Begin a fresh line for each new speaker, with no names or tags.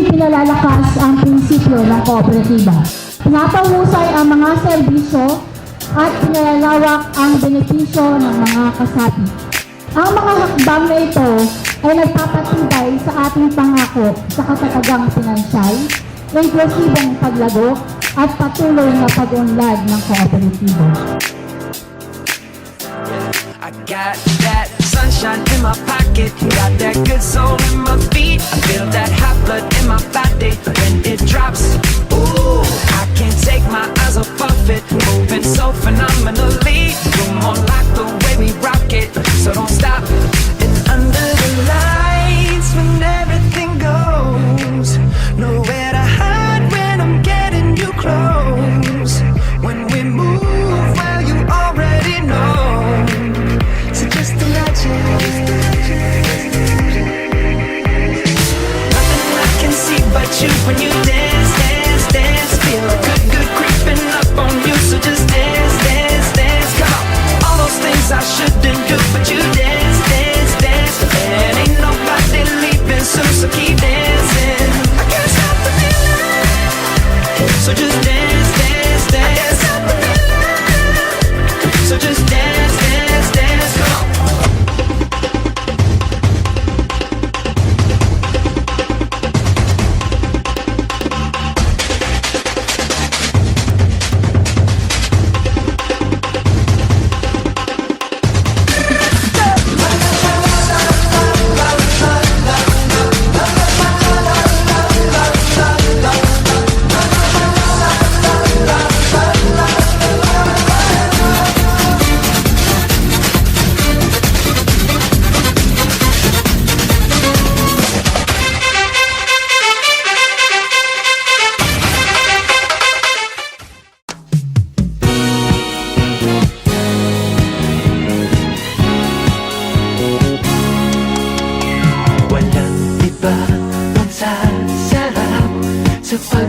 natin pinalalakas ang prinsipyo ng kooperatiba. Pinapahusay ang mga serbisyo at pinalalawak ang benepisyo ng mga kasapi. Ang mga hakbang na ito ay nagpapatibay sa ating pangako sa katatagang pinansyal, inklusibong paglago at patuloy na pag-unlad ng kooperatiba.
I got that sunshine in my pocket, got that good soul in my feet. I feel that hot blood in my body when it drops. Ooh, I can't take my eyes off of it, moving so phenomenally. You're more like the way we rock it, so don't stop. And under the lights, when everything goes, nowhere to hide when I'm getting you close. When we move, well, you already know. So just imagine. Nothing I can see but you when you dance, dance, dance. Feel good, good creeping up on you. So just dance, dance, dance. Come on. All those things I shouldn't do, but you dance, dance, dance. And ain't nobody leaving soon, so keep dancing. I can't stop the feeling. So just dance, dance, dance. I can't stop the feeling. So just dance, dance, dance. Come on. Walang iba pang sasarap sa pag